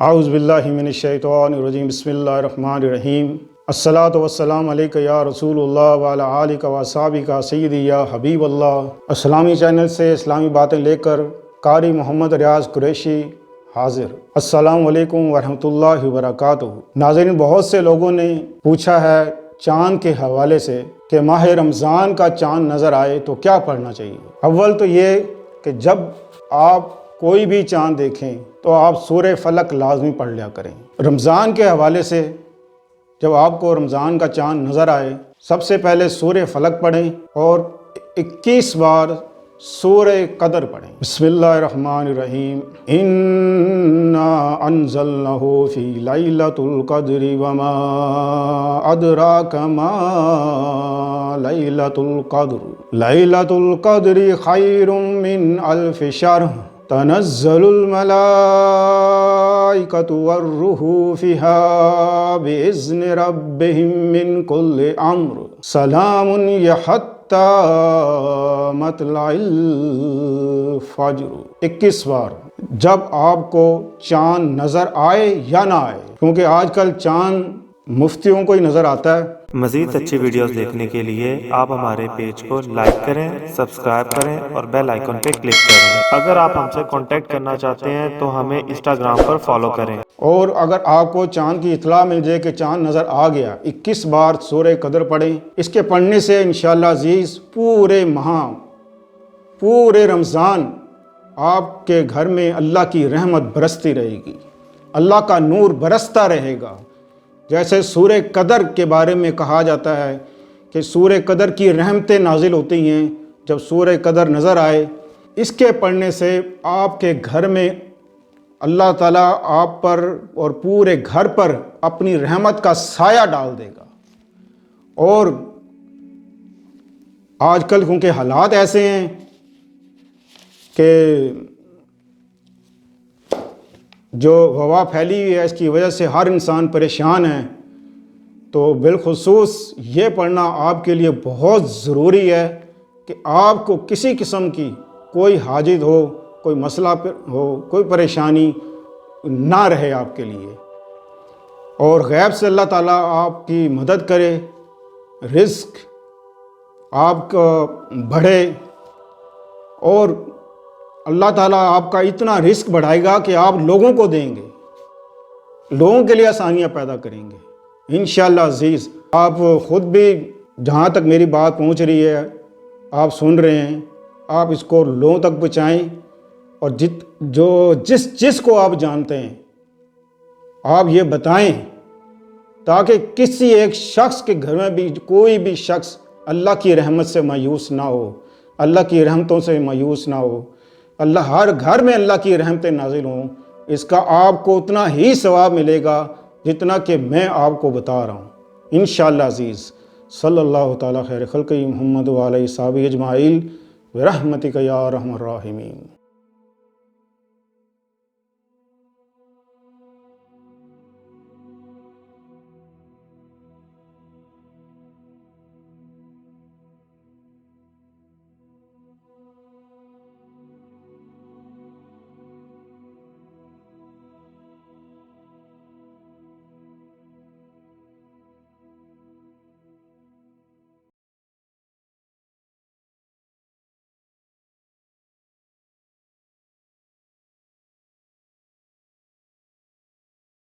اعوذ باللہ من الشیطان الرجیم بسم اللہ الرحمن الرحیم الصلاۃ والسلام علیک یا رسول اللہ وعلی آلک و اصحابک سیدی یا حبیب اللہ۔ اسلامی چینل سے اسلامی باتیں لے کر قاری محمد ریاض قریشی حاضر۔ السلام علیکم ورحمۃ اللہ وبرکاتہ۔ ناظرین، بہت سے لوگوں نے پوچھا ہے چاند کے حوالے سے کہ ماہ رمضان کا چاند نظر آئے تو کیا پڑھنا چاہیے۔ اول تو یہ کہ جب آپ کوئی بھی چاند دیکھیں تو آپ سورہ فلق لازمی پڑھ لیا کریں۔ رمضان کے حوالے سے جب آپ کو رمضان کا چاند نظر آئے، سب سے پہلے سورہ فلق پڑھیں اور 21 بار سورہ قدر پڑھیں۔ بسم اللہ الرحمن الرحیم۔ انا انزلناہ فی لیلۃ القدر وما ادراک ما لیلۃ القدر لیلۃ القدر خیر من الف شہر تنزل الملائکۃ والروح فیہا بإذن ربہم من کل امر سلام ہی حتی مطلع الفجر۔ 21 بار جب آپ کو چاند نظر آئے یا نہ آئے، کیونکہ آج کل چاند مفتیوں کو ہی نظر آتا ہے۔ مزید اچھی ویڈیوز دیکھنے کے لیے آپ ہمارے پیج کو لائک کریں، سبسکرائب کریں اور بیل آئیکن پہ کلک کریں۔ اگر آپ ہم سے کانٹیکٹ کرنا چاہتے ہیں تو ہمیں انسٹاگرام پر فالو کریں۔ اور اگر آپ کو چاند کی اطلاع مل جائے کہ چاند نظر آ گیا، 21 بار سورہ قدر پڑھیں۔ اس کے پڑھنے سے انشاءاللہ عزیز پورے ماہ، پورے رمضان آپ کے گھر میں اللہ کی رحمت برستی رہے گی، اللہ کا نور برستا رہے گا۔ جیسے سورہ قدر کے بارے میں کہا جاتا ہے کہ سورہ قدر کی رحمتیں نازل ہوتی ہیں۔ جب سورہ قدر نظر آئے، اس کے پڑھنے سے آپ کے گھر میں اللہ تعالیٰ آپ پر اور پورے گھر پر اپنی رحمت کا سایہ ڈال دے گا۔ اور آج کل کیونکہ حالات ایسے ہیں کہ جو وبا پھیلی ہوئی ہے، اس کی وجہ سے ہر انسان پریشان ہے، تو بالخصوص یہ پڑھنا آپ کے لیے بہت ضروری ہے کہ آپ کو کسی قسم کی کوئی حاجت ہو، کوئی مسئلہ ہو، کوئی پریشانی نہ رہے آپ کے لیے، اور غیب سے اللہ تعالیٰ آپ کی مدد کرے، رزق آپ کا بڑھے، اور اللہ تعالیٰ آپ کا اتنا رزق بڑھائے گا کہ آپ لوگوں کو دیں گے، لوگوں کے لیے آسانیاں پیدا کریں گے انشاءاللہ عزیز۔ آپ خود بھی جہاں تک میری بات پہنچ رہی ہے، آپ سن رہے ہیں، آپ اس کو لوگوں تک پہنچائیں، اور جس کو آپ جانتے ہیں آپ یہ بتائیں، تاکہ کسی ایک شخص کے گھر میں بھی کوئی بھی شخص اللہ کی رحمت سے مایوس نہ ہو، اللہ کی رحمتوں سے مایوس نہ ہو۔ ہر گھر میں اللہ کی رحمتیں نازل ہوں، اس کا آپ کو اتنا ہی ثواب ملے گا جتنا کہ میں آپ کو بتا رہا ہوں انشاءاللہ عزیز۔ صلی اللہ تعالیٰ خیر خلقہ محمد وعلیہ صحابہ اجمعین برحمتک یا ارحم الراحمین۔